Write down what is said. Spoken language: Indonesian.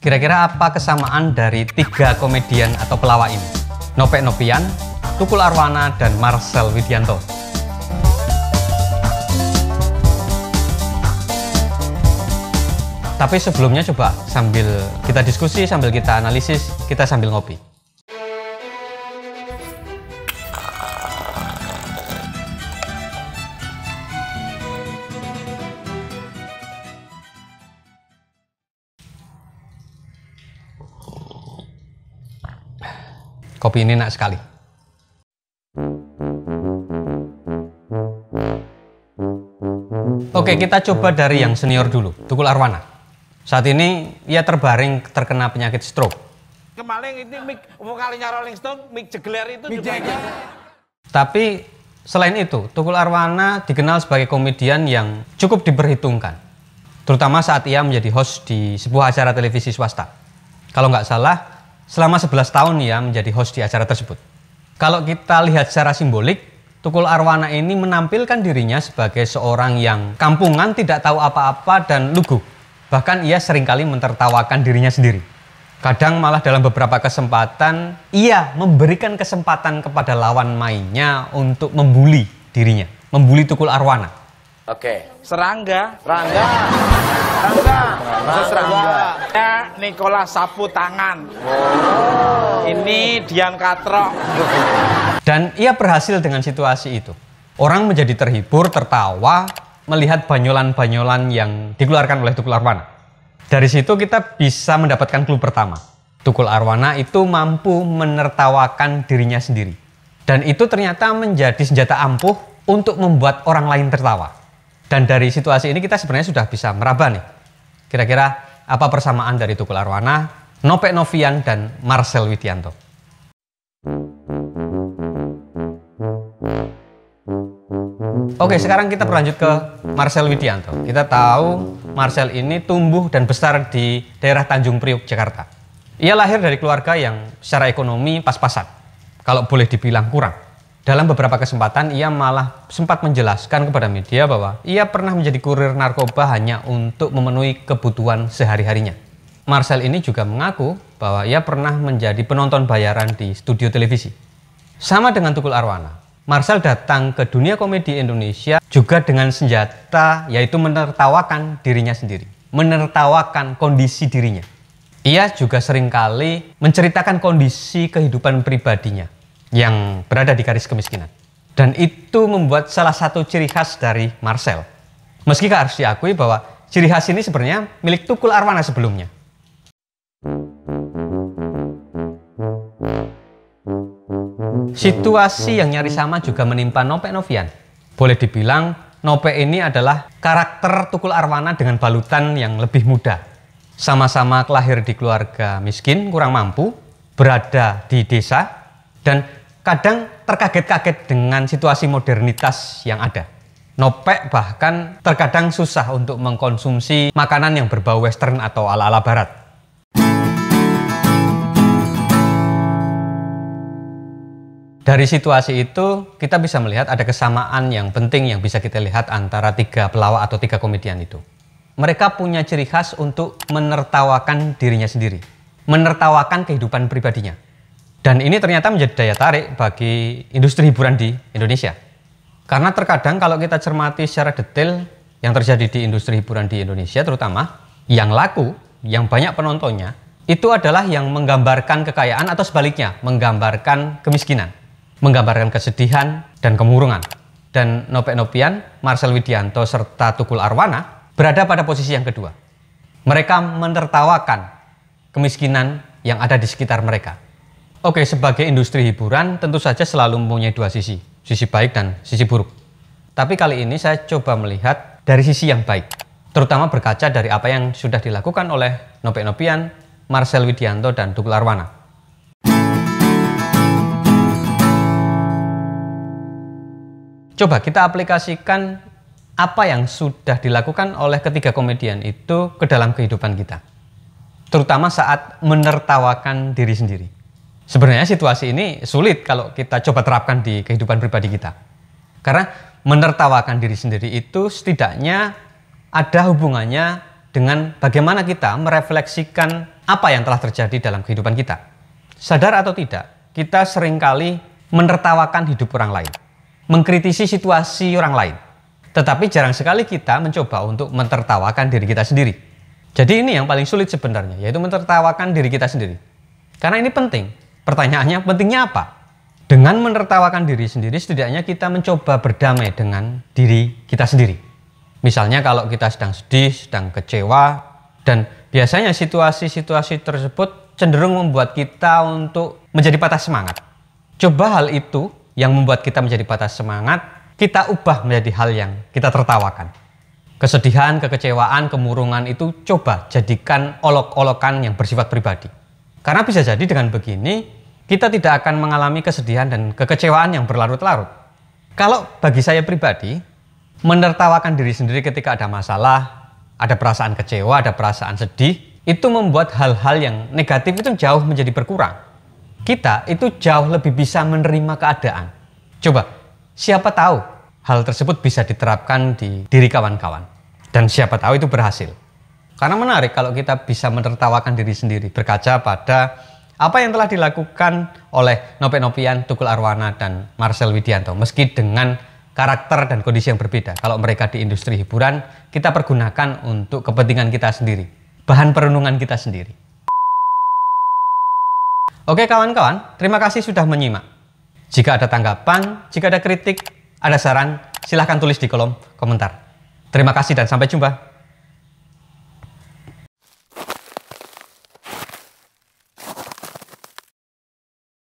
Kira-kira apa kesamaan dari tiga komedian atau pelawak ini? Nopek Nopian, Tukul Arwana, dan Marcel Widianto. Tapi sebelumnya coba sambil kita diskusi, sambil kita analisis, kita sambil ngopi. Kopi ini enak sekali. Oke, kita coba dari yang senior dulu, Tukul Arwana. Saat ini ia terbaring terkena penyakit stroke. Kemarin itu vokalnya Rolling Stone, Mick Jagger itu juga. Tapi selain itu, Tukul Arwana dikenal sebagai komedian yang cukup diperhitungkan. Terutama saat ia menjadi host di sebuah acara televisi swasta. Kalau nggak salah, selama 11 tahun ia menjadi host di acara tersebut. Kalau kita lihat secara simbolik, Tukul Arwana ini menampilkan dirinya sebagai seorang yang kampungan, tidak tahu apa-apa dan lugu. Bahkan ia seringkali mentertawakan dirinya sendiri. Kadang malah dalam beberapa kesempatan, ia memberikan kesempatan kepada lawan mainnya untuk membuli dirinya. Membuli Tukul Arwana. Oke, serangga. Ya, Nikola sapu tangan. Ini Dian Katrok. Dan ia berhasil dengan situasi itu. Orang menjadi terhibur, tertawa, melihat banyolan-banyolan yang dikeluarkan oleh Tukul Arwana. Dari situ kita bisa mendapatkan clue pertama. Tukul Arwana itu mampu menertawakan dirinya sendiri. Dan itu ternyata menjadi senjata ampuh untuk membuat orang lain tertawa. Dan dari situasi ini kita sebenarnya sudah bisa meraba nih. Kira-kira apa persamaan dari Tukul Arwana, Nopek Nopian, dan Marcel Widianto? Oke, sekarang kita berlanjut ke Marcel Widianto. Kita tahu Marcel ini tumbuh dan besar di daerah Tanjung Priok, Jakarta. Ia lahir dari keluarga yang secara ekonomi pas-pasan, kalau boleh dibilang kurang. Dalam beberapa kesempatan ia malah sempat menjelaskan kepada media bahwa ia pernah menjadi kurir narkoba hanya untuk memenuhi kebutuhan sehari-harinya. Marcel ini juga mengaku bahwa ia pernah menjadi penonton bayaran di studio televisi. Sama dengan Tukul Arwana, Marcel datang ke dunia komedi Indonesia juga dengan senjata, yaitu menertawakan dirinya sendiri, menertawakan kondisi dirinya. Ia juga seringkali menceritakan kondisi kehidupan pribadinya yang berada di garis kemiskinan. Dan itu membuat salah satu ciri khas dari Marcel. Meski harus diakui bahwa ciri khas ini sebenarnya milik Tukul Arwana sebelumnya. Situasi yang nyaris sama juga menimpa Nopek Nopian. Boleh dibilang Nopek ini adalah karakter Tukul Arwana dengan balutan yang lebih muda. Sama-sama lahir di keluarga miskin, kurang mampu, berada di desa, dan kadang terkaget-kaget dengan situasi modernitas yang ada. Nopek bahkan terkadang susah untuk mengkonsumsi makanan yang berbau western atau ala-ala barat. Dari situasi itu, kita bisa melihat ada kesamaan yang penting yang bisa kita lihat antara tiga pelawak atau tiga komedian itu. Mereka punya ciri khas untuk menertawakan dirinya sendiri, menertawakan kehidupan pribadinya. Dan ini ternyata menjadi daya tarik bagi industri hiburan di Indonesia. Karena terkadang kalau kita cermati secara detail yang terjadi di industri hiburan di Indonesia, terutama yang laku, yang banyak penontonnya, itu adalah yang menggambarkan kekayaan atau sebaliknya, menggambarkan kemiskinan, menggambarkan kesedihan dan kemurungan. Dan Nopek Nopian, Marcel Widianto, serta Tukul Arwana berada pada posisi yang kedua. Mereka menertawakan kemiskinan yang ada di sekitar mereka. Oke, sebagai industri hiburan tentu saja selalu mempunyai dua sisi baik dan sisi buruk. Tapi kali ini saya coba melihat dari sisi yang baik, terutama berkaca dari apa yang sudah dilakukan oleh Nopek Nopian, Marcel Widianto, dan Tukul Arwana. Coba kita aplikasikan apa yang sudah dilakukan oleh ketiga komedian itu ke dalam kehidupan kita, terutama saat menertawakan diri sendiri. Sebenarnya situasi ini sulit kalau kita coba terapkan di kehidupan pribadi kita. Karena menertawakan diri sendiri itu setidaknya ada hubungannya dengan bagaimana kita merefleksikan apa yang telah terjadi dalam kehidupan kita. Sadar atau tidak, kita seringkali menertawakan hidup orang lain, mengkritisi situasi orang lain. Tetapi jarang sekali kita mencoba untuk menertawakan diri kita sendiri. Jadi ini yang paling sulit sebenarnya, yaitu menertawakan diri kita sendiri. Karena ini penting. Pertanyaannya, pentingnya apa? Dengan menertawakan diri sendiri, setidaknya kita mencoba berdamai dengan diri kita sendiri. Misalnya kalau kita sedang sedih, sedang kecewa, dan biasanya situasi-situasi tersebut cenderung membuat kita untuk menjadi patah semangat. Coba hal itu yang membuat kita menjadi patah semangat, kita ubah menjadi hal yang kita tertawakan. Kesedihan, kekecewaan, kemurungan itu coba jadikan olok-olokan yang bersifat pribadi. Karena bisa jadi dengan begini, kita tidak akan mengalami kesedihan dan kekecewaan yang berlarut-larut. Kalau bagi saya pribadi, menertawakan diri sendiri ketika ada masalah, ada perasaan kecewa, ada perasaan sedih, itu membuat hal-hal yang negatif itu jauh menjadi berkurang. Kita itu jauh lebih bisa menerima keadaan. Coba, siapa tahu hal tersebut bisa diterapkan di diri kawan-kawan. Dan siapa tahu itu berhasil. Karena menarik kalau kita bisa menertawakan diri sendiri, berkaca pada apa yang telah dilakukan oleh Nope Nopian, Tukul Arwana, dan Marcel Widianto. Meski dengan karakter dan kondisi yang berbeda. Kalau mereka di industri hiburan, kita pergunakan untuk kepentingan kita sendiri. Bahan perenungan kita sendiri. Oke kawan-kawan, terima kasih sudah menyimak. Jika ada tanggapan, jika ada kritik, ada saran, silahkan tulis di kolom komentar. Terima kasih dan sampai jumpa.